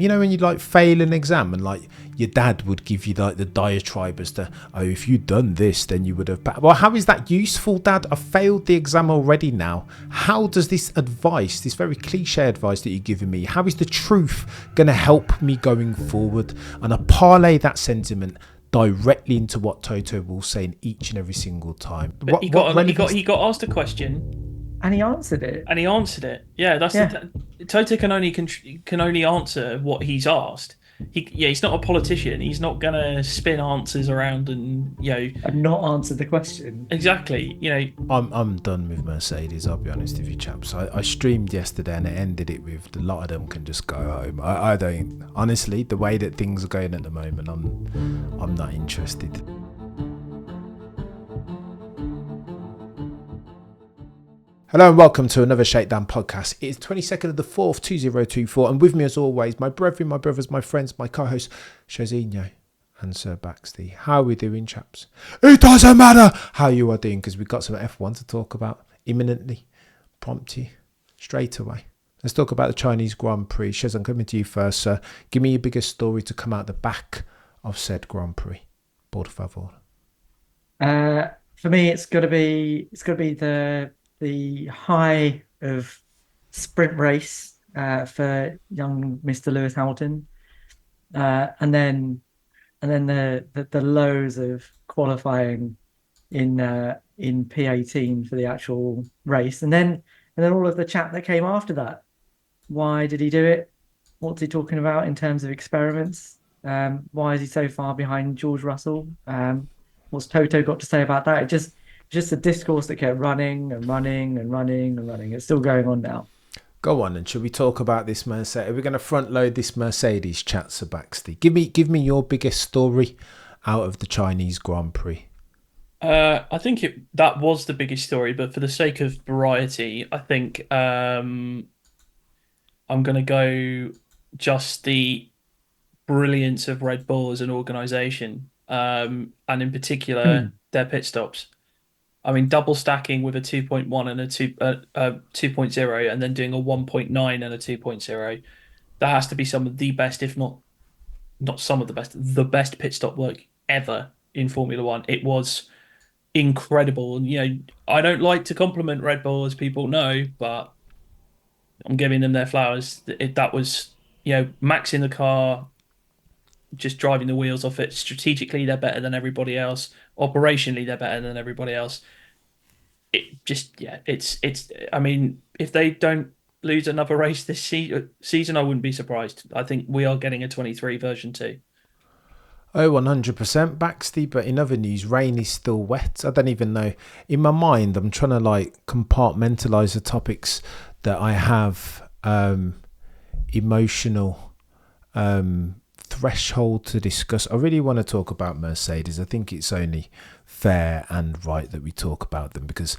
You know, when you like fail an exam and like your dad would give you like the diatribe as to, oh, if you'd done this, then you would have. Well, how is that useful, Dad? I failed the exam already now. How does this advice, this very cliche advice that you're giving me, how is the truth going to help me going forward? And I parlay that sentiment directly into what Toto will say in each and every single time. But What relevance? he got asked a question And he answered it. and he answered it. Yeah, that's Yeah. Toto can only answer what he's asked. He's not a politician. He's not gonna spin answers around and And not answered the question. exactly. I'm done with Mercedes, I'll be honest with you chaps. I streamed yesterday and it ended it with a lot of them can just go home. I don't, honestly, the way that things are going at the moment, I'm not interested. Hello and welcome to another Shakedown podcast. It is 22nd of the 4th, 2024, and with me as always, my brethren, my brothers, my friends, my co-hosts, Shozinho and Sir Baxley. How are we doing, chaps? It doesn't matter how you are doing, because we've got some F1 to talk about imminently, promptly, straight away. Let's talk about the Chinese Grand Prix. Shez, I'm coming to you first, sir. Give me your biggest story to come out the back of said Grand Prix. Por favor. For me, it's got to be the high of sprint race for young Mr. Lewis Hamilton, and then the lows of qualifying in P18 for the actual race, and then all of the chat that came after that. Why did he do it? What's he talking about in terms of experiments? Why is he so far behind George Russell? What's Toto got to say about that? Just a discourse that kept running and running and running and running. It's still going on now. Go on, and should we talk about this Mercedes? Are we going to front load this Mercedes chat, Sir Baxley? Give me your biggest story out of the Chinese Grand Prix. I think that was the biggest story, but for the sake of variety, I think I'm gonna go just the brilliance of Red Bull as an organization, and in particular their pit stops. I mean, double stacking with a 2.1 and a 2.0, and then doing a 1.9 and a 2.0. That has to be some of the best, if not some of the best, the best pit stop work ever in Formula One. It was incredible. And, I don't like to compliment Red Bull, as people know, but I'm giving them their flowers. That was, maxing the car, just driving the wheels off it. Strategically, they're better than everybody else. Operationally, they're better than everybody else. It's. I mean, if they don't lose another race this season, I wouldn't be surprised. I think we are getting a 23 version 2. Oh, 100% Baxley, but in other news, rain is still wet. I don't even know. In my mind, I'm trying to like compartmentalize the topics that I have emotional threshold to discuss. I really want to talk about Mercedes. I think it's only fair and right that we talk about them, because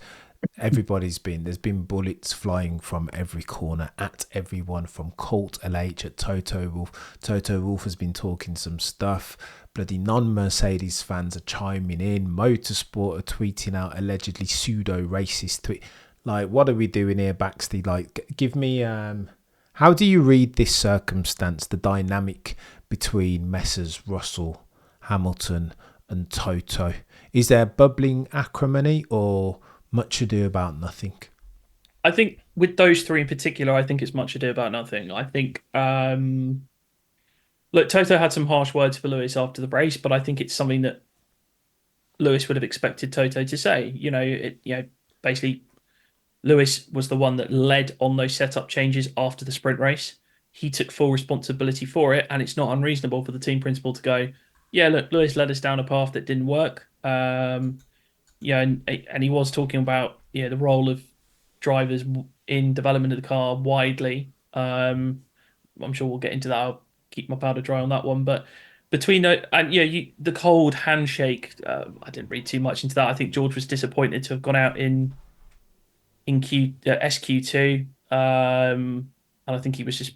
there's been bullets flying from every corner at everyone, from Colt LH at Toto Wolff. Toto Wolff has been talking some stuff. Bloody non-Mercedes fans are chiming in. Motorsport are tweeting out allegedly pseudo-racist tweet. Like, what are we doing here, Baxley? Like, give me how do you read this circumstance, the dynamic between Messrs Russell, Hamilton and Toto? Is there bubbling acrimony or much ado about nothing? I think with those three in particular, I think it's much ado about nothing. I think, look, Toto had some harsh words for Lewis after the race, but I think it's something that Lewis would have expected Toto to say. Basically, Lewis was the one that led on those setup changes after the sprint race. He took full responsibility for it, and it's not unreasonable for the team principal to go, yeah, look, Lewis led us down a path that didn't work. And he was talking about the role of drivers in development of the car widely. I'm sure we'll get into that. I'll keep my powder dry on that one. But between the cold handshake, I didn't read too much into that. I think George was disappointed to have gone out in SQ2, and I think he was just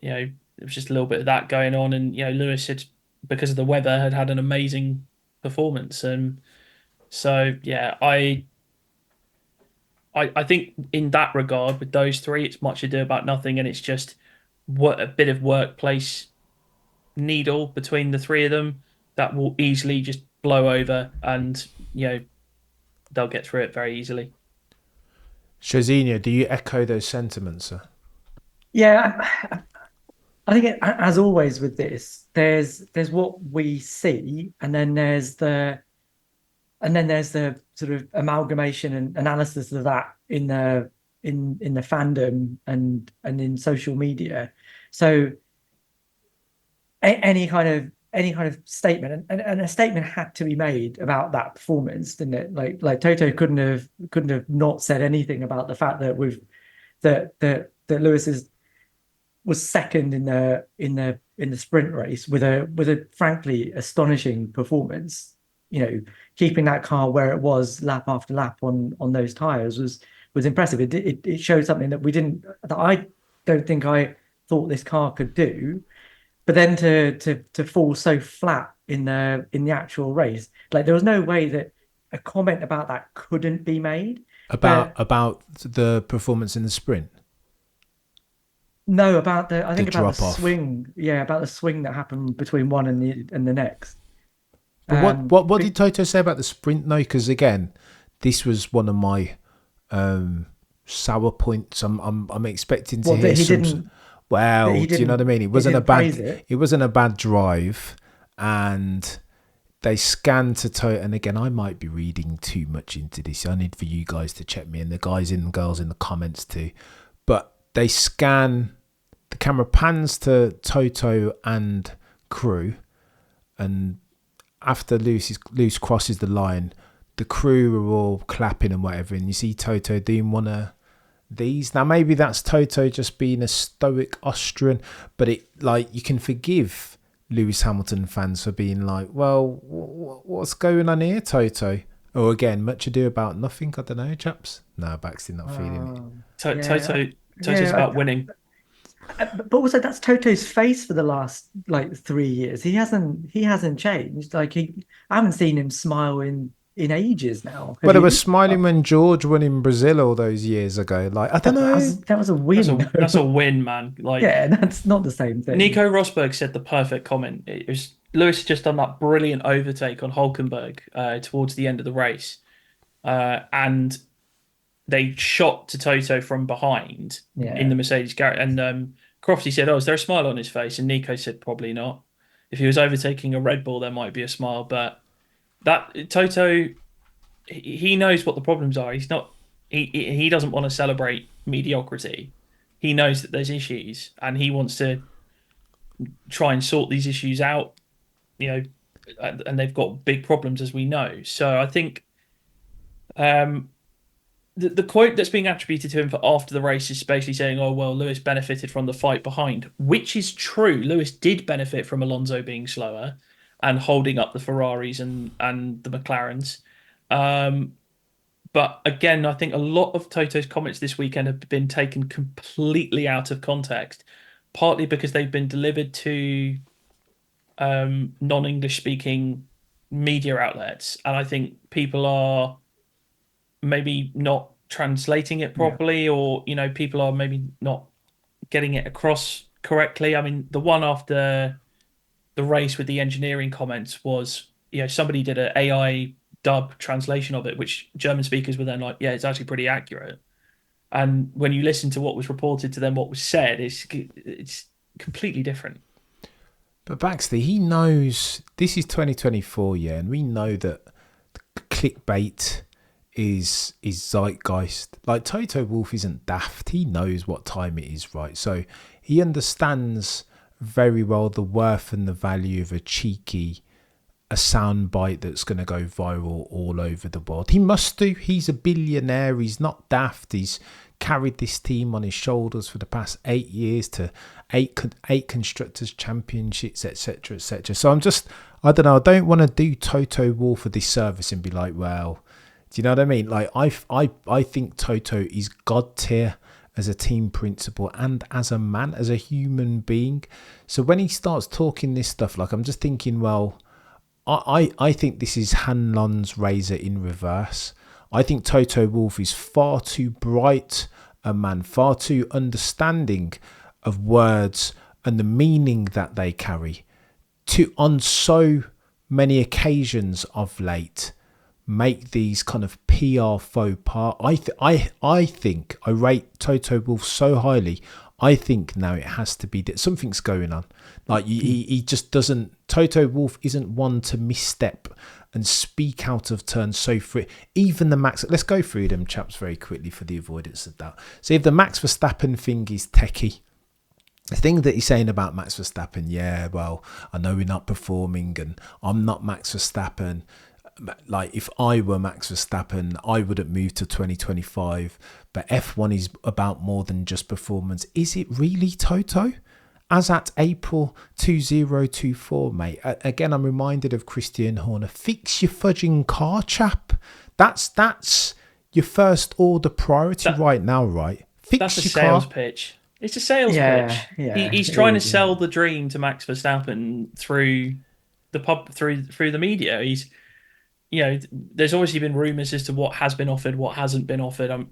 it was just a little bit of that going on, and Lewis had, because of the weather, had an amazing performance, and so I think in that regard with those three, it's much ado about nothing, and it's just a bit of workplace needle between the three of them that will easily just blow over, and they'll get through it very easily. Shazinho, do you echo those sentiments, sir? Yeah, I think as always with this, there's what we see, and then there's the sort of amalgamation and analysis of that in the fandom and in social media. So any kind of statement, and a statement had to be made about that performance, didn't it? Like Toto couldn't have not said anything about the fact that that Lewis was second in the sprint race with a frankly astonishing performance. Keeping that car where it was lap after lap on those tires was impressive. It showed something that I don't think I thought this car could do. But then to fall so flat in the actual race, like there was no way that a comment about that couldn't be made. About the performance in the sprint. No, about the drop-off. swing. Yeah, about the swing that happened between one and the next. But what did Toto say about the sprint though? Because again, this was one of my sour points. I'm expecting to hear some. Well, do you know what I mean? It wasn't a bad drive, and they scanned to Toto. And again, I might be reading too much into this. I need for you guys to check me, and the guys and girls in the comments too. But they scan. The camera pans to Toto and crew, and after Lewis crosses the line, the crew are all clapping and whatever, and you see Toto doing one of these. Now maybe that's Toto just being a stoic Austrian, but you can forgive Lewis Hamilton fans for being like, well, what's going on here, Toto? Or again, much ado about nothing. I don't know, chaps. No, Baxter not feeling it. Toto's about winning. But also, that's Toto's face for the last 3 years. He hasn't changed. I haven't seen him smile in ages now. But it was smiling when George won in Brazil all those years ago. I don't know. That was a win. That's a win, man. That's not the same thing. Nico Rosberg said the perfect comment. It was Lewis had just done that brilliant overtake on Hülkenberg towards the end of the race, and they shot to Toto from behind in the Mercedes garage. And Crofty said, is there a smile on his face? And Nico said, probably not. If he was overtaking a Red Bull, there might be a smile. But that Toto, he knows what the problems are. He's not. He doesn't want to celebrate mediocrity. He knows that there's issues, and he wants to try and sort these issues out. And they've got big problems, as we know. So I think the quote that's being attributed to him for after the race is basically saying, oh, well, Lewis benefited from the fight behind, which is true. Lewis did benefit from Alonso being slower and holding up the Ferraris and the McLarens. But again, I think a lot of Toto's comments this weekend have been taken completely out of context, partly because they've been delivered to non-English speaking media outlets. And I think people are maybe not translating it properly, or people are maybe not getting it across correctly. I mean, the one after the race with the engineering comments was, somebody did an AI dub translation of it, which German speakers were then like, yeah, it's actually pretty accurate. And when you listen to what was reported to them, what was said, it's completely different. But Baxter, he knows this is 2024, and we know that clickbait is zeitgeist. Like Toto Wolff isn't daft. He knows what time it is, right? So he understands very well the worth and the value of a sound bite that's going to go viral all over the world. He must do. He's a billionaire. He's not daft. He's carried this team on his shoulders for the past 8 years to eight constructors championships, etc., etc. So I don't know. I don't want to do Toto Wolff a disservice and be like, well, do you know what I mean? Like I think Toto is God tier as a team principal and as a man, as a human being. So when he starts talking this stuff, I'm just thinking, well, I think this is Hanlon's razor in reverse. I think Toto Wolff is far too bright a man, far too understanding of words and the meaning that they carry to, on so many occasions of late, make these kind of PR faux pas. I think I rate Toto Wolff so highly. I think now it has to be that something's going on. Like he just doesn't. Toto Wolff isn't one to misstep and speak out of turn so free. Even the Max. Let's go through them, chaps, very quickly for the avoidance of that. So if the Max Verstappen thing is techie, the thing that he's saying about Max Verstappen, yeah, well, I know we're not performing, and I'm not Max Verstappen. Like, if I were Max Verstappen, I wouldn't move to 2025. But F1 is about more than just performance. Is it really, Toto? As at April 2024, mate. Again, I'm reminded of Christian Horner. Fix your fudging car, chap. That's your first order priority right now, right? Fix that's a your sales car. pitch. It's a sales pitch. He's trying to sell the dream to Max Verstappen through the media. He's, there's obviously been rumours as to what has been offered, what hasn't been offered.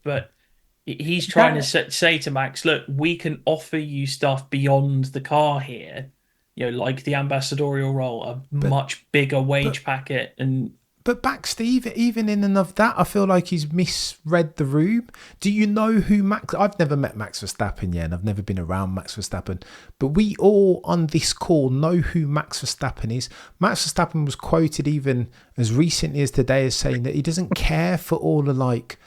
But he's trying to say to Max, look, we can offer you stuff beyond the car here. Like the ambassadorial role, a much bigger wage packet, and. But Baxter, even in and of that, I feel like he's misread the room. Do you know who Max... I've never met Max Verstappen yet, and I've never been around Max Verstappen. But we all on this call know who Max Verstappen is. Max Verstappen was quoted even as recently as today as saying that he doesn't care for all the like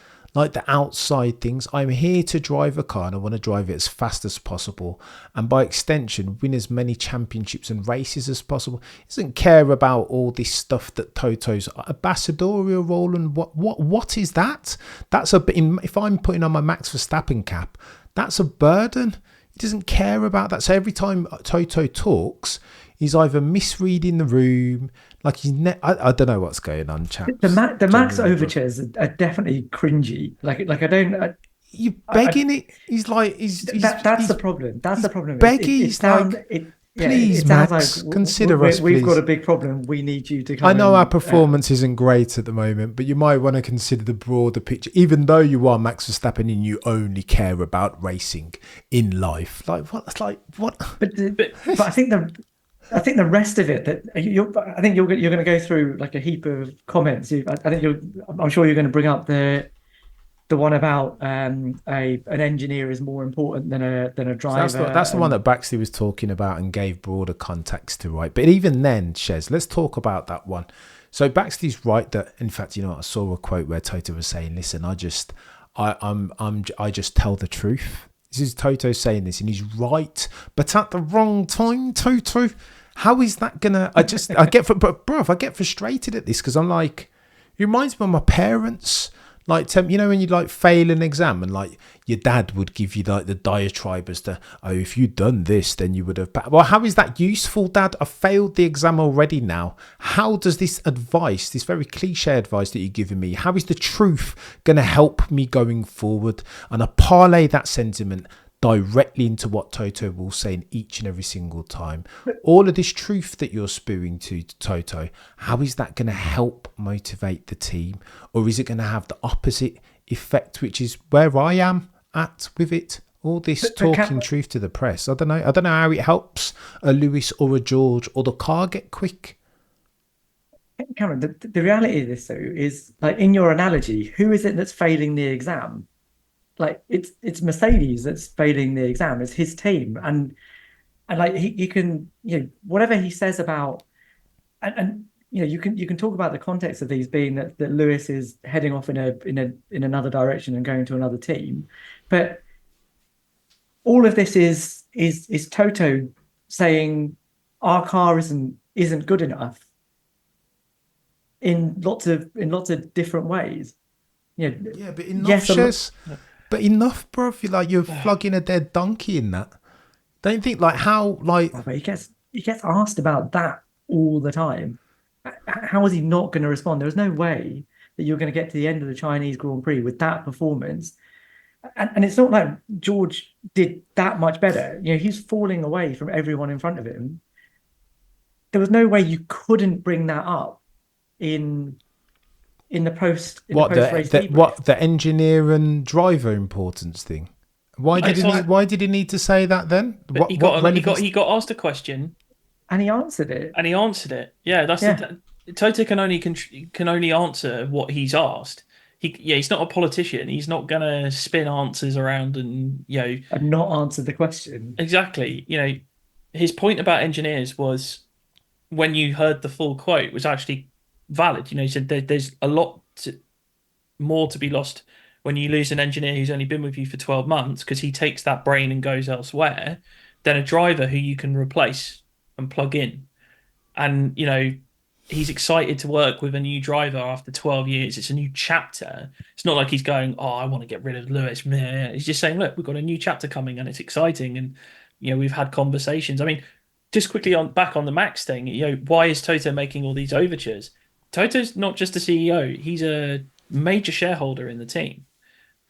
the outside things. I'm here to drive a car and I want to drive it as fast as possible, and by extension win as many championships and races as possible. He doesn't care about all this stuff that Toto's ambassadorial role, and what is that? That's if I'm putting on my Max Verstappen cap, that's a burden. He doesn't care about that. So every time Toto talks, he's either misreading the room, like he's I don't know what's going on, chaps. The Max overtures are definitely cringy. Like I don't. You're begging it. He's like that's the problem. That's the problem. Begging. Please, Max, consider us. We've please. got a big problem. We need you to come. I know our performance isn't great at the moment, but you might want to consider the broader picture. Even though you are Max Verstappen and you only care about racing in life, like what? But I think the rest of it, that I think you're going to go through like a heap of comments. I'm sure you're going to bring up the one about an engineer is more important than a driver. So that's the one that Baxley was talking about and gave broader context to, right? But even then, Shez, let's talk about that one. So Baxley's right that, in fact, I saw a quote where Toto was saying, "Listen, I just tell the truth." This is Toto saying this, and he's right, but at the wrong time, Toto. How is that gonna? I get frustrated at this because I'm like, it reminds me of my parents. Like, when you like fail an exam and like your dad would give you like the diatribe as to, oh, if you'd done this, then you would have. Well, how is that useful, Dad? I failed the exam already now. How does this advice, this very cliche advice that you're giving me, how is the truth going to help me going forward? And I parlay that sentiment directly into what Toto will say in each and every single time. All of this truth that you're spewing to Toto, how is that going to help motivate the team? Or is it going to have the opposite effect, which is where I am at with it? All this talking truth to the press. I don't know how it helps a Lewis or a George or the car get quick. Cameron, the reality of this though is, like, in your analogy, who is it that's failing the exam? Like, it's Mercedes that's failing the exam. It's his team, and like he can, whatever he says about, and you can talk about the context of these being that Lewis is heading off in another direction and going to another team, but all of this is Toto saying our car isn't good enough in lots of different ways. Yeah, but enough, but enough, bro. You're flogging a dead donkey in that. Don't you think, like, how, like... But he gets asked about that all the time. How is he not going to respond? There's no way that you're going to get to the end of the Chinese Grand Prix with that performance. And it's not like George did that much better. He's falling away from everyone in front of him. There was no way you couldn't bring that up in the post. The engineer Why No, did he need? Why did he need to say that then? But he got asked a question And he answered it. and he answered it. Yeah, that's Yeah. Toto can only answer what he's asked. He's not a politician. He's not gonna spin answers around and And not answered the question. exactly. His point about engineers was when you heard the full quote was actually valid. He said there's a lot more to be lost when you lose an engineer who's only been with you for 12 months because he takes that brain and goes elsewhere than a driver who you can replace and plug in. And, he's excited to work with a new driver after 12 years. It's a new chapter. It's not like he's going, oh, I want to get rid of Lewis. Meh. He's just saying, look, we've got a new chapter coming and it's exciting. And, we've had conversations. I mean, just quickly back on the Max thing, why is Toto making all these overtures? Toto's not just a CEO. He's a major shareholder in the team.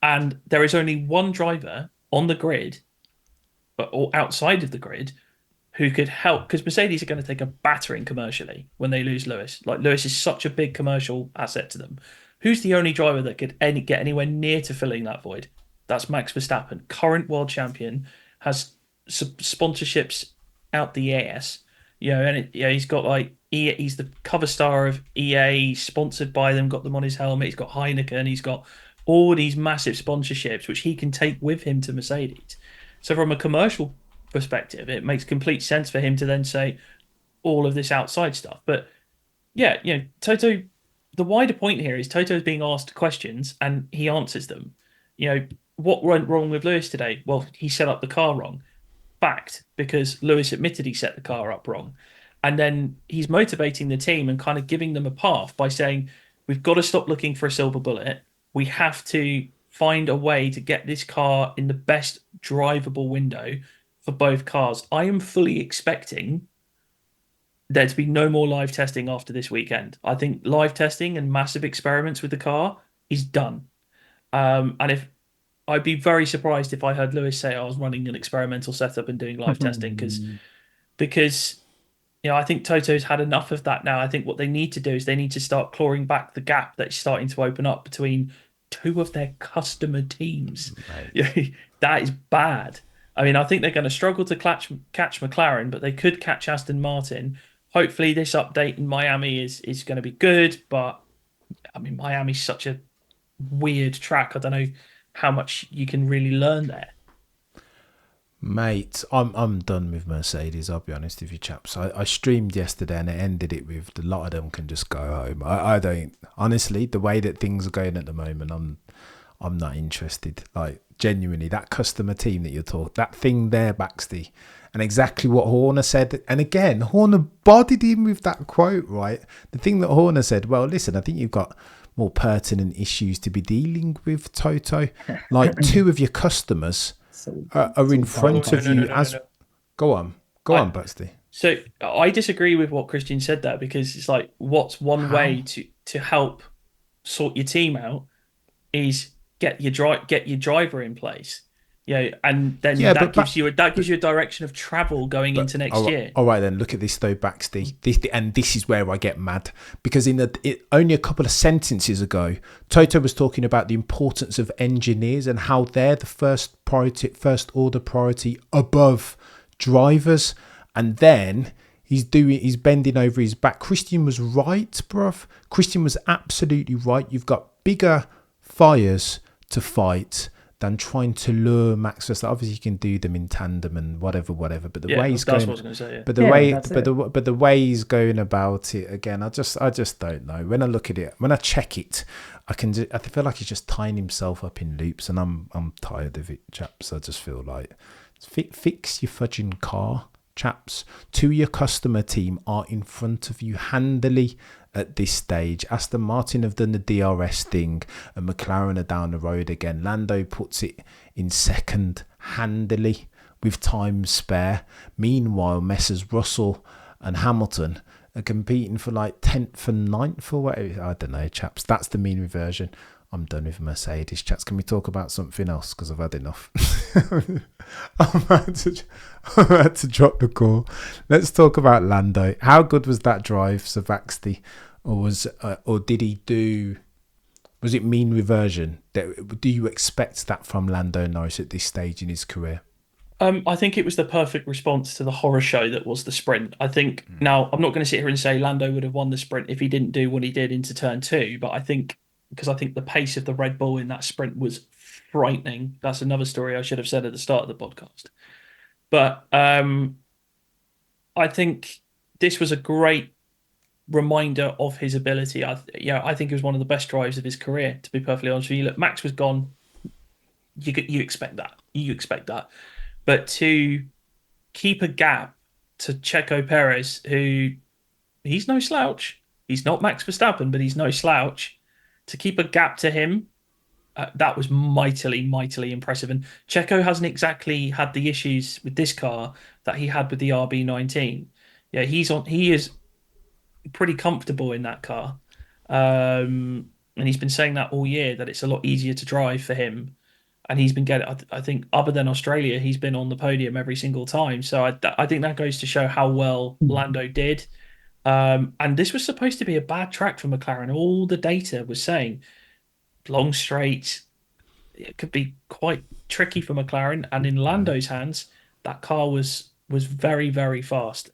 And there is only one driver on the grid or outside of the grid who could help, because Mercedes are going to take a battering commercially when they lose Lewis. Like, Lewis is such a big commercial asset to them. Who's the only driver that could get anywhere near to filling that void? That's Max Verstappen, current world champion, has sponsorships out the ass. And he's got like he's the cover star of EA, sponsored by them, got them on his helmet. He's got Heineken, he's got all these massive sponsorships which he can take with him to Mercedes. So from a commercial perspective, it makes complete sense for him to then say all of this outside stuff. But yeah, Toto, the wider point here is Toto is being asked questions and he answers them. What went wrong with Lewis today? Well, he set up the car wrong. Fact, because Lewis admitted he set the car up wrong. And then he's motivating the team and kind of giving them a path by saying, we've got to stop looking for a silver bullet. We have to find a way to get this car in the best drivable window for both cars. I am fully expecting there to be no more live testing after this weekend. I think live testing and massive experiments with the car is done. And if I'd be very surprised if I heard Lewis say I was running an experimental setup and doing live testing because I think Toto's had enough of that now. I think what they need to do is they need to start clawing back the gap that's starting to open up between two of their customer teams. Right. That is bad. I mean, I think they're going to struggle to catch McLaren, but they could catch Aston Martin. Hopefully this update in Miami is going to be good, but I mean, Miami's such a weird track. I don't know how much you can really learn there. Mate, I'm done with Mercedes, I'll be honest with you chaps. I streamed yesterday and I ended it with a lot of them can just go home. I don't, honestly, the way that things are going at the moment, I'm not interested. Like, genuinely, that customer team that you're talking, that thing there, Baxty, and exactly what Horner said. And again, Horner bodied him with that quote, right? The thing that Horner said, well, listen, I think you've got more pertinent issues to be dealing with, Toto. Like, two of your customers are in front of you. Go on, Baxty. So I disagree with what Christian said there, because it's like, what's one way to help sort your team out is get your driver in place, and then that gives you a direction of travel going into next year. All right, then look at this though, Baxty. This is where I get mad, because only a couple of sentences ago, Toto was talking about the importance of engineers and how they're the first order priority above drivers, and then he's bending over his back. Christian was right, bruv. Christian was absolutely right. You've got bigger fires to fight than trying to lure Max Verstappen. Obviously, you can do them in tandem and whatever. But the way he's going, but the way he's going about it again, I just don't know. When I look at it, when I check it, I feel like he's just tying himself up in loops, and I'm tired of it, chaps. I just feel like fix your fudging car, chaps. Two of your customer team are in front of you handily at this stage. Aston Martin have done the DRS thing and McLaren are down the road again. Lando puts it in second handily with time spare. Meanwhile, Messrs Russell and Hamilton are competing for like 10th and 9th or whatever. I don't know, chaps. That's the mean reversion. I'm done with Mercedes, chaps. Can we talk about something else? Because I've had enough. I'm about to drop the call. Let's talk about Lando. How good was that drive, Savaxty? Or did he do Was it mean reversion? Do you expect that from Lando Norris at this stage in his career? I think it was the perfect response to the horror show that was the sprint. I think now I'm not going to sit here and say Lando would have won the sprint if he didn't do what he did into turn two, but I think because I think the pace of the Red Bull in that sprint was frightening. That's another story I should have said at the start of the podcast. But I think this was a great reminder of his ability. I think it was one of the best drives of his career, to be perfectly honest with you. Look, Max was gone. You expect that. You expect that. But to keep a gap to Checo Perez, who he's no slouch. He's not Max Verstappen, but he's no slouch. To keep a gap to him, that was mightily, mightily impressive. And Checo hasn't exactly had the issues with this car that he had with the RB19. Yeah, he is pretty comfortable in that car. And he's been saying that all year, that it's a lot easier to drive for him. And he's been getting, I think, other than Australia, he's been on the podium every single time. So I think that goes to show how well Lando did. And this was supposed to be a bad track for McLaren. All the data was saying long straight, it could be quite tricky for McLaren. And in Lando's hands, that car was very, very fast.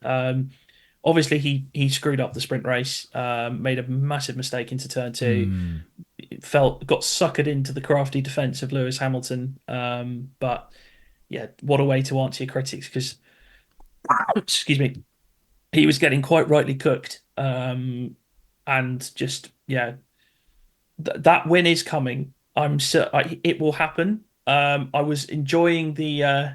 Obviously, he screwed up the sprint race, made a massive mistake into turn two. Got suckered into the crafty defense of Lewis Hamilton. But yeah, what a way to answer your critics, because excuse me, he was getting quite rightly cooked. And just that win is coming. It will happen. I was enjoying the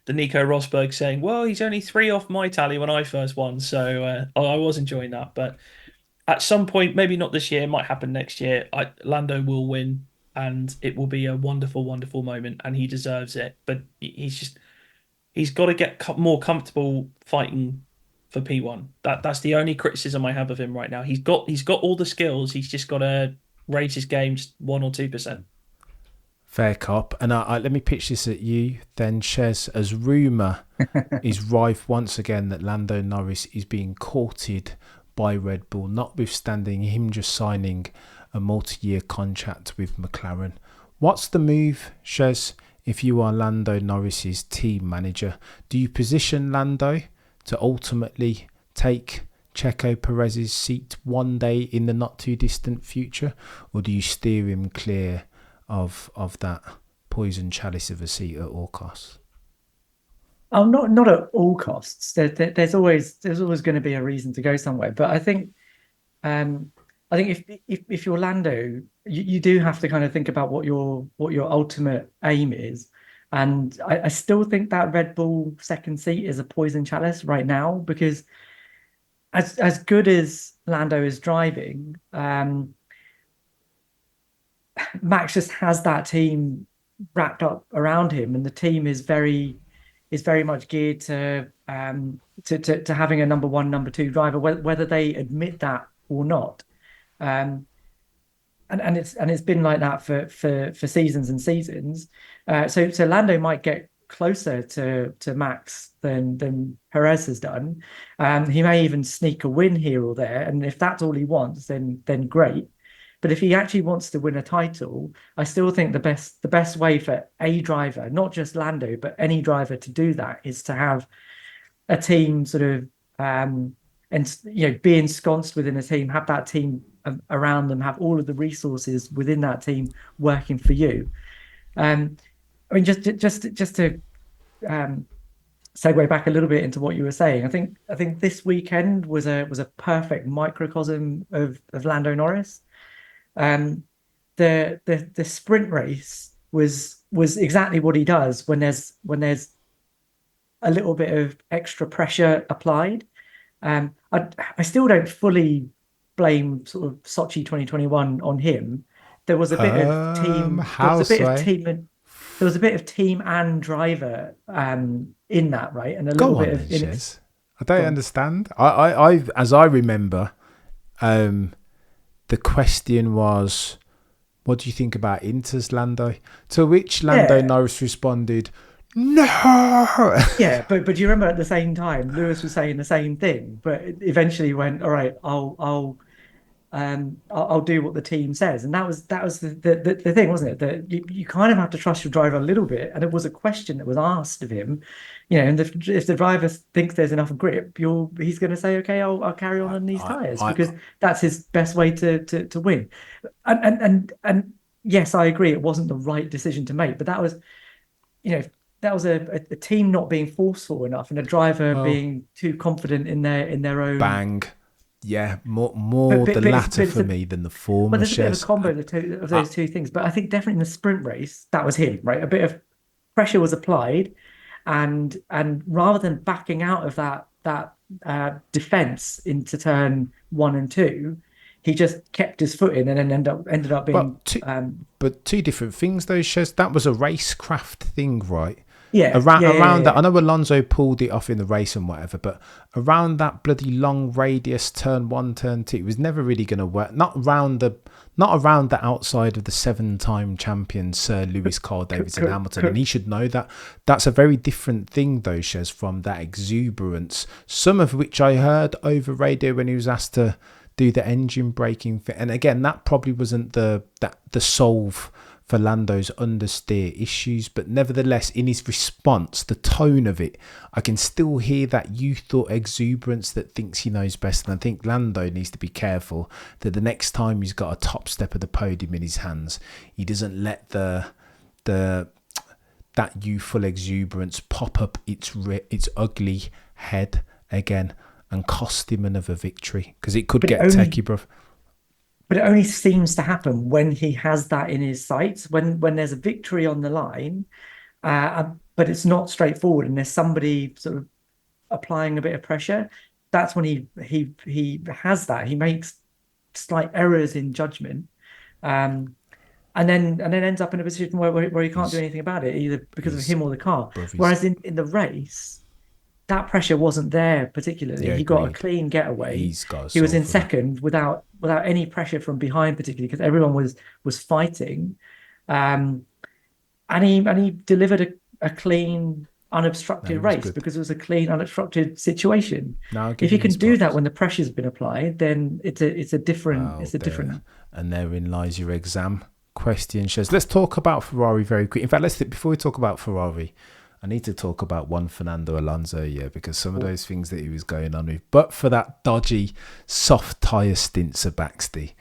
Nico Rosberg saying, "Well, he's only 3 off my tally when I first won," so I was enjoying that. But at some point, maybe not this year, it might happen next year, Lando will win, and it will be a wonderful, wonderful moment, and he deserves it. But he's got to get more comfortable fighting for P1. That's the only criticism I have of him right now. He's got all the skills. He's just got to raise his game just 1 or 2%. Fair cop. And let me pitch this at you then, Shez, as rumour is rife once again that Lando Norris is being courted by Red Bull, notwithstanding him just signing a multi-year contract with McLaren. What's the move, Shez, if you are Lando Norris's team manager? Do you position Lando to ultimately take Checo Perez's seat one day in the not too distant future, or do you steer him clear of that poison chalice of a seat at all costs? Oh, not at all costs. There's always going to be a reason to go somewhere. But I think if you're Lando, you do have to kind of think about what your ultimate aim is. And I still think that Red Bull second seat is a poison chalice right now, because as good as Lando is driving, Max just has that team wrapped up around him, and the team is very much geared to having a number one, number two driver, whether they admit that or not. And it's been like that for seasons and seasons. So Lando might get closer to Max than Perez has done. He may even sneak a win here or there, and if that's all he wants, then great. But if he actually wants to win a title, I still think the best way for a driver, not just Lando, but any driver to do that, is to have a team sort of and be ensconced within a team, have that team around them, have all of the resources within that team working for you. I mean, just to segue back a little bit into what you were saying, I think this weekend was a perfect microcosm of Lando Norris. The sprint race was exactly what he does when there's a little bit of extra pressure applied. I still don't fully blame sort of Sochi 2021 on him. There was a bit of team. There was a bit of team and driver in that, right? And a little bit of. I don't understand. I as I remember, the question was, what do you think about Inter's Lando? To which Lando Norris responded, no. Yeah, but you remember at the same time, Lewis was saying the same thing, but eventually went, all right, I'll do what the team says. And that was the thing, wasn't it? That you kind of have to trust your driver a little bit. And it was a question that was asked of him, and if the driver thinks there's enough grip, he's going to say, okay, I'll carry on these tires because that's his best way to win. And yes, I agree, it wasn't the right decision to make, but that was, that was a team not being forceful enough and a driver being too confident in their own bang. Yeah, more the latter for me than the former. But there's a bit of a combo of those two things. But I think definitely in the sprint race, that was him, right? A bit of pressure was applied, and rather than backing out of that defense into turn 1 and 2, he just kept his foot in and then ended up being. But two different things, though, Shez. That was a racecraft thing, right? Yeah, around that. I know Alonso pulled it off in the race and whatever, but around that bloody long radius, turn 1, turn 2, it was never really going to work. Not around the outside of the 7-time champion Sir Lewis Carl Davidson Hamilton, and he should know that. That's a very different thing, though, Shez, from that exuberance. Some of which I heard over radio when he was asked to do the engine braking fit, and again, that probably wasn't the solve for Lando's understeer issues, but nevertheless, in his response, the tone of it, I can still hear that youth or exuberance that thinks he knows best. And I think Lando needs to be careful that the next time he's got a top step of the podium in his hands, he doesn't let that youthful exuberance pop up its ugly head again and cost him another victory, because it could get techie, bruv. But it only seems to happen when he has that in his sights, when there's a victory on the line, but it's not straightforward and there's somebody sort of applying a bit of pressure. That's when he has that. He makes slight errors in judgment, and then ends up in a position where he can't do anything about it, either because of him or the car. Whereas in the race, that pressure wasn't there particularly. He got a clean getaway. He was in second without any pressure from behind, particularly because everyone was fighting, and he delivered a clean, unobstructed race because it was a clean, unobstructed situation. If you can do that when the pressure's been applied, then it's a different. And therein lies your exam question, Shez. Let's talk about Ferrari very quick. In fact, before we talk about Ferrari, I need to talk about one Fernando Alonso, because some of those things that he was going on with, but for that dodgy soft tyre stint, Baxty,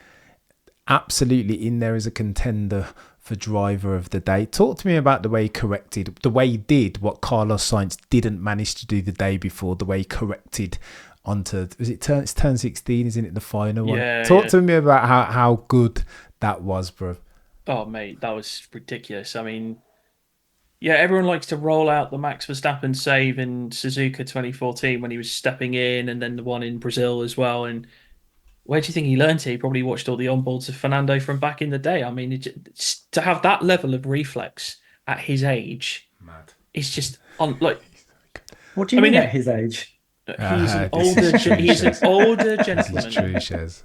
absolutely in there as a contender for driver of the day. Talk to me about the way he did what Carlos Sainz didn't manage to do the day before, the way he corrected onto, it's turn 16, isn't it, the final one? Talk to me about how good that was, bro. Oh, mate, that was ridiculous. I mean, yeah, everyone likes to roll out the Max Verstappen save in Suzuka 2014 when he was stepping in, and then the one in Brazil as well. And where do you think he learned it? He probably watched all the onboards of Fernando from back in the day. I mean, to have that level of reflex at his age, mad. It's just like. What do you mean at his age? He's an older gentleman. This is true, Shez.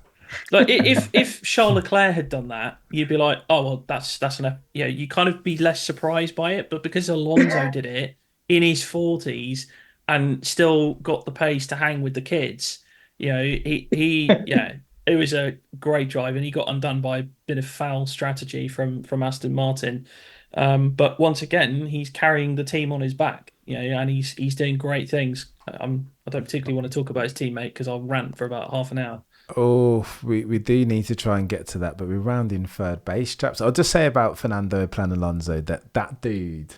Like if Charles Leclerc had done that, you'd be like, oh well, that's enough. Yeah, you kind of be less surprised by it. But because Alonso did it in his 40s and still got the pace to hang with the kids, it was a great drive, and he got undone by a bit of foul strategy from Aston Martin. But once again, he's carrying the team on his back, and he's doing great things. I don't particularly want to talk about his teammate because I'll rant for about half an hour. Oh, we do need to try and get to that, but we're rounding third base, chaps. I'll just say about Fernando Alonso that dude,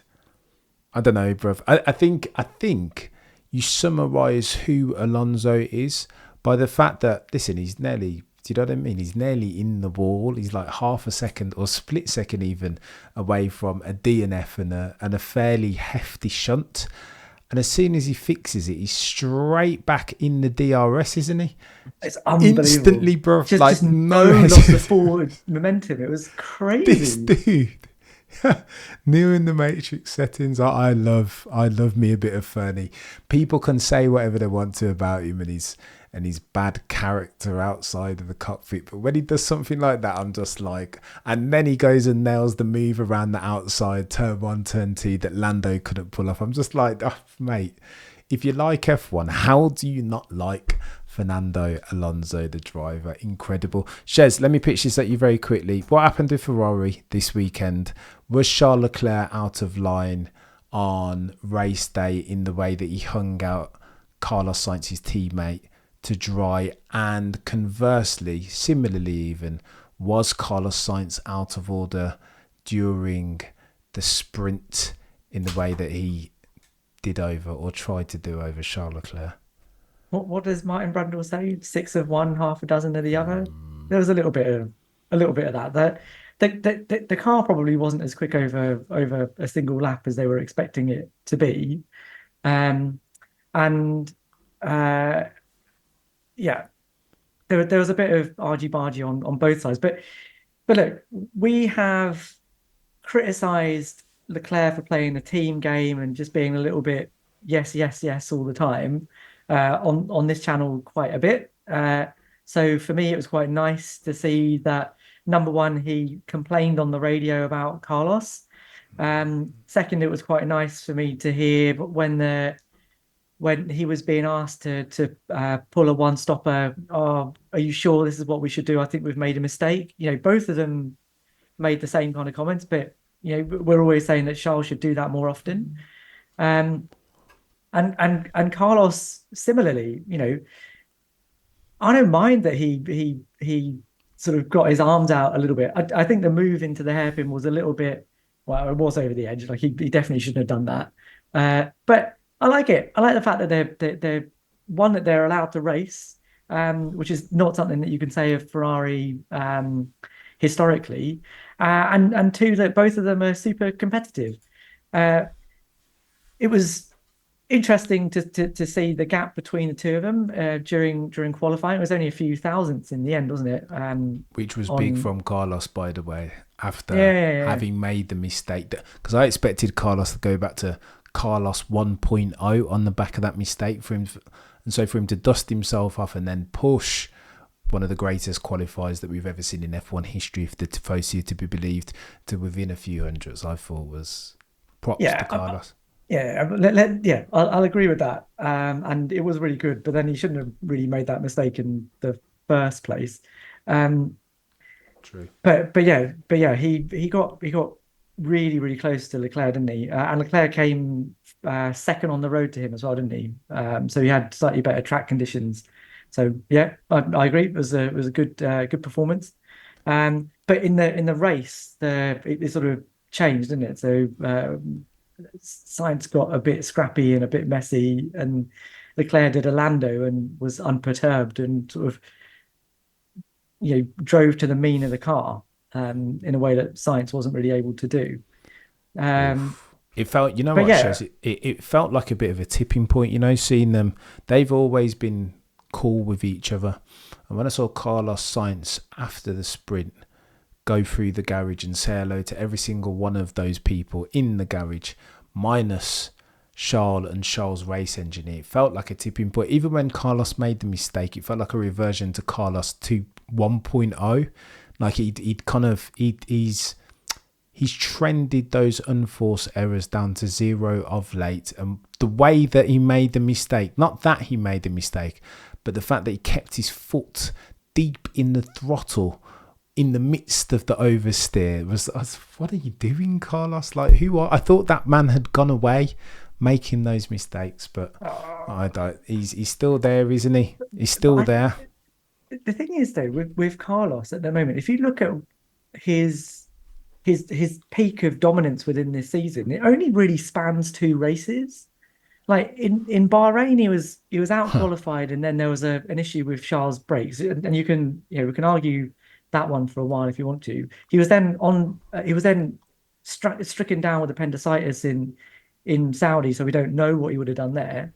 I don't know, bruv. I think you summarise who Alonso is by the fact that, listen, he's nearly, do you know what I mean? He's nearly in the wall. He's like half a second or split second even away from a DNF and a fairly hefty shunt. And as soon as he fixes it, he's straight back in the DRS, isn't he? It's unbelievable. Instantly, bro. Just no loss of forward momentum. It was crazy. This dude. New in the Matrix settings. I love me a bit of Fernie. People can say whatever they want to about him and his bad character outside of the cockpit, but when he does something like that, I'm just like, and then he goes and nails the move around the outside, turn 1, turn 2 that Lando couldn't pull off. I'm just like, oh, mate, if you like F1, how do you not like Fernando Alonso, the driver? Incredible. Shez, let me pitch this at you very quickly. What happened with Ferrari this weekend? Was Charles Leclerc out of line on race day in the way that he hung out Carlos Sainz, his teammate, to dry? And conversely, similarly even, was Carlos Sainz out of order during the sprint in the way that he did over, or tried to do over, Charles Leclerc? What does Martin Brundle say? 6 of one, half a dozen of the other. There was a little bit of that. The car probably wasn't as quick over a single lap as they were expecting it to be. And yeah, there was a bit of argy-bargy on both sides. But look, we have criticised Leclerc for playing the team game and just being a little bit yes, yes, yes all the time on this channel quite a bit. So for me, it was quite nice to see that, number one, he complained on the radio about Carlos. Second, it was quite nice for me to hear when he was being asked to pull a one-stopper, oh, are you sure this is what we should do? I think we've made a mistake. Both of them made the same kind of comments, but we're always saying that Charles should do that more often. And Carlos similarly, I don't mind that he sort of got his arms out a little bit. I think the move into the hairpin was a little bit, well, it was over the edge. Like he definitely shouldn't have done that. But I like it. I like the fact that they're allowed to race, which is not something that you can say of Ferrari historically, and two, that both of them are super competitive. It was interesting to see the gap between the two of them during qualifying. It was only a few thousandths in the end, wasn't it? Which was big from Carlos, by the way, after having made the mistake. Because I expected Carlos to go back to Carlos 1.0 on the back of that mistake for him, and so for him to dust himself off and then push one of the greatest qualifiers that we've ever seen in F1 history, if the Tifosi to be believed, to within a few hundreds, I thought was props to Carlos. I'll agree with that. And it was really good, but then he shouldn't have really made that mistake in the first place. True. But yeah, he got really, really close to Leclerc, didn't he? And Leclerc came second on the road to him as well, didn't he? So he had slightly better track conditions. So yeah, I agree. It was a good performance. But in the race, it sort of changed, didn't it? So Sainz got a bit scrappy and a bit messy, and Leclerc did a Lando and was unperturbed and sort of drove to the mean of the car in a way that Sainz wasn't really able to do. It felt, it felt like a bit of a tipping point, seeing them. They've always been cool with each other. And when I saw Carlos Sainz after the sprint go through the garage and say hello to every single one of those people in the garage, minus Charles and Charles' race engineer, it felt like a tipping point. Even when Carlos made the mistake, it felt like a reversion to Carlos 1.0. Like he's trended those unforced errors down to zero of late. And the way that he made the mistake, not that he made the mistake, but the fact that he kept his foot deep in the throttle in the midst of the oversteer was, what are you doing, Carlos? Like, I thought that man had gone away making those mistakes, but I don't. He's still there, isn't he? He's still there. The thing is, though, with Carlos at the moment, if you look at his peak of dominance within this season, it only really spans 2 races. Like in Bahrain, he was out qualified, and then there was an issue with Charles' brakes, and we can argue that one for a while if you want to. He was then stricken down with appendicitis in Saudi, so we don't know what he would have done there.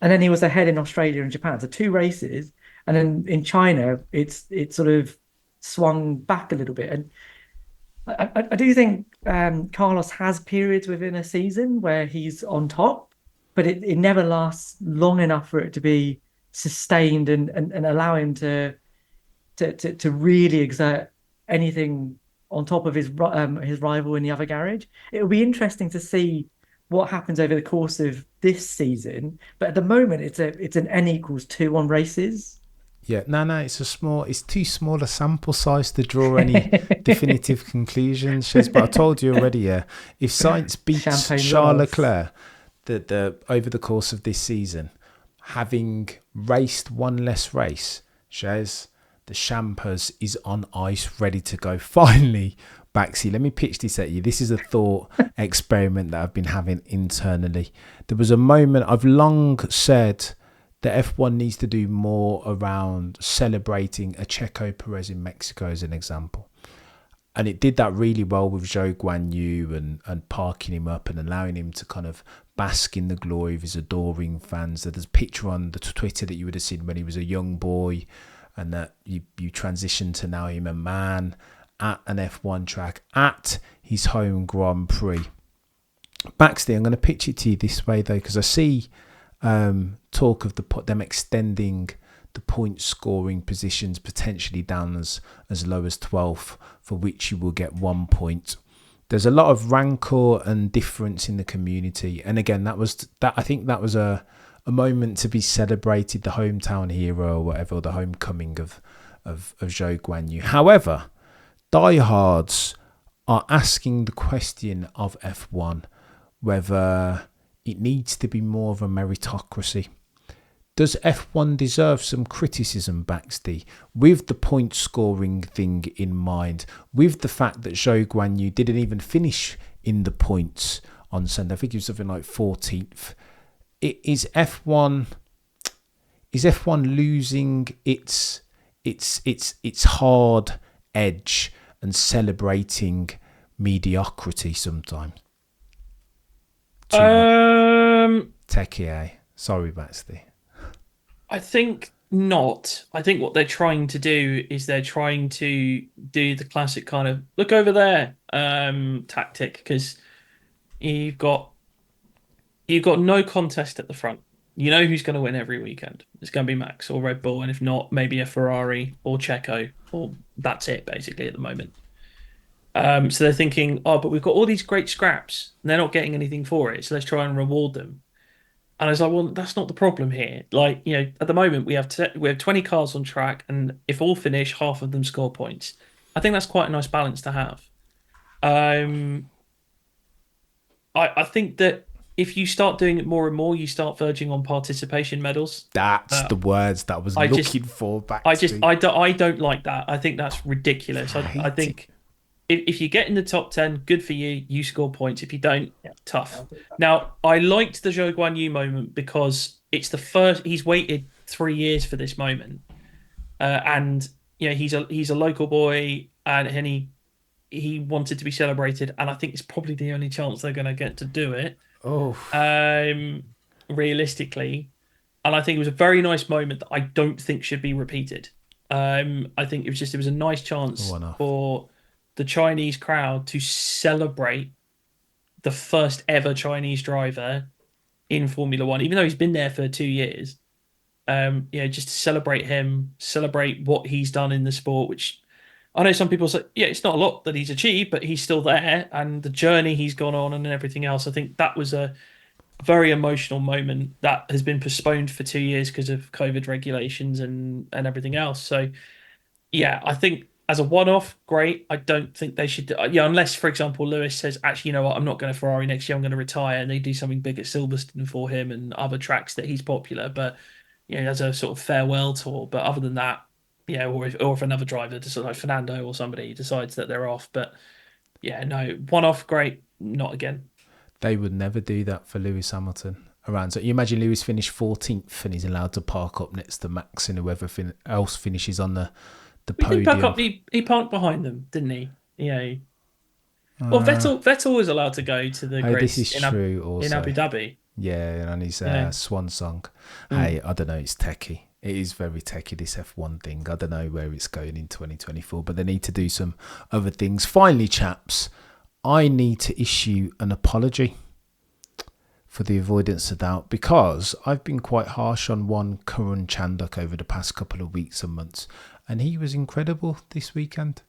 And then he was ahead in Australia and Japan, so 2 races, and then in China, it sort of swung back a little bit. And I do think Carlos has periods within a season where he's on top, but it never lasts long enough for it to be sustained and allow him to really exert anything on top of his rival in the other garage. It will be interesting to see what happens over the course of this season. But at the moment, it's an n=2 on races. Yeah, no, it's too small a sample size to draw any definitive conclusions, Shez. But I told you already, yeah, if Sainz beats Champagne Charles rolls. Leclerc the over the course of this season, having raced one less race, Shez, the Champers is on ice, ready to go. Finally, Baxi, let me pitch this at you. This is a thought experiment that I've been having internally. There was a moment I've long said that F1 needs to do more around celebrating a Checo Perez in Mexico as an example. And it did that really well with Zhou Guanyu and parking him up and allowing him to kind of bask in the glory of his adoring fans. There's a picture on the Twitter that you would have seen when he was a young boy, and that you transition to now him a man at an F1 track at his home Grand Prix. Baxley, I'm going to pitch it to you this way though, because I see talk of them extending the point scoring positions potentially down as low as 12th, for which you will get 1 point. There's a lot of rancor and difference in the community, and again, I think that was a moment to be celebrated, the hometown hero or whatever, or the homecoming of Zhou Guanyu. However, diehards are asking the question of F1 whether it needs to be more of a meritocracy. Does F1 deserve some criticism, Baxty, with the point scoring thing in mind, with the fact that Zhou Guanyu didn't even finish in the points on Sunday? I think it was something like 14th. Is F1 losing its hard edge and celebrating mediocrity sometimes? Techie, eh? Sorry, Baxty. I think not. I think what they're trying to do is they're trying to do the classic kind of look over there tactic, because you've got no contest at the front. You know who's going to win every weekend. It's going to be Max or Red Bull, and if not, maybe a Ferrari or Checo, or that's it basically at the moment. So they're thinking, oh, but we've got all these great scraps, and they're not getting anything for it, so let's try and reward them. And I was like, well, that's not the problem here. Like, you know, at the moment we have 20 cars on track, and if all finish, half of them score points. I think that's quite a nice balance to have. I think that if you start doing it more and more, you start verging on participation medals. That's the words that I was looking for. I don't like that. I think that's ridiculous. I think if you get in the top 10, good for you. You score points. If you don't, tough. Now, I liked the Zhou Guanyu moment because it's the first. He's waited 3 years for this moment, and you know he's a local boy, and he wanted to be celebrated, and I think it's probably the only chance they're going to get to do it. Oh, realistically, and I think it was a very nice moment that I don't think should be repeated. I think it was a nice chance for the Chinese crowd to celebrate the first ever Chinese driver in Formula One, even though he's been there for 2 years. Just to celebrate him, celebrate what he's done in the sport, which I know some people say, yeah, it's not a lot that he's achieved, but he's still there, and the journey he's gone on and everything else. I think that was a very emotional moment that has been postponed for 2 years because of COVID regulations and everything else. So, yeah, I think as a one-off, great. I don't think they should. Unless, for example, Lewis says, actually, you know what, I'm not going to Ferrari next year. I'm going to retire, and they do something big at Silverstone for him and other tracks that he's popular. But as a sort of farewell tour. But other than that, or if another driver, like Fernando or somebody, decides that they're off. But no, one-off, great. Not again. They would never do that for Lewis Hamilton around. So you imagine Lewis finished 14th and he's allowed to park up next to Max and whoever else finishes on the podium. He parked behind them, didn't he? Yeah. Well, Vettel was allowed to go to the grid in Abu Dhabi. Yeah, and his swan song. Hey, I don't know, it's techie. It is very techie, this F1 thing. I don't know where it's going in 2024, but they need to do some other things. Finally, chaps, I need to issue an apology for the avoidance of doubt, because I've been quite harsh on one Karun Chandok over the past couple of weeks and months, and he was incredible this weekend.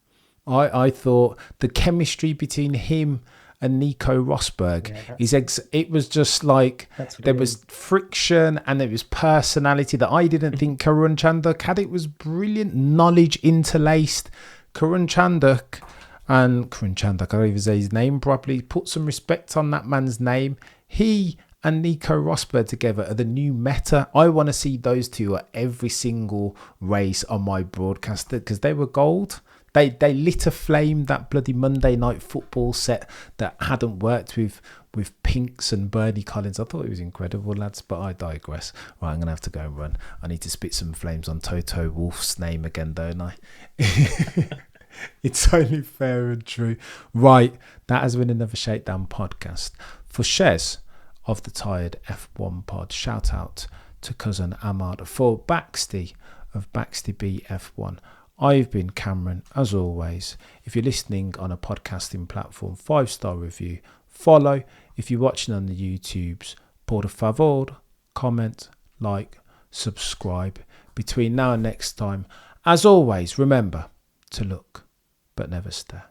I thought the chemistry between him and Nico Rosberg. Yeah, It was just like that's what there it was is. friction and there was personality that I didn't think Karun Chandhok had. It was brilliant, knowledge interlaced. Karun Chandhok, I don't even say his name properly. Put some respect on that man's name. He and Nico Rosberg together are the new meta. I want to see those two at every single race on my broadcaster because they were gold. They lit a flame, that bloody Monday Night Football set that hadn't worked with Pinks and Bernie Collins. I thought it was incredible, lads, but I digress. Right, I'm going to have to go and run. I need to spit some flames on Toto Wolff's name again, don't I? It's only fair and true. Right, that has been another Shakedown podcast. For Shez of the Tired F1 Pod, shout out to cousin Ahmad. For Baxty of Baxty BF1, I've been Cameron, as always. If you're listening on a podcasting platform, 5-star review, follow. If you're watching on the YouTubes, por favor, comment, like, subscribe. Between now and next time, as always, remember to look but never stare.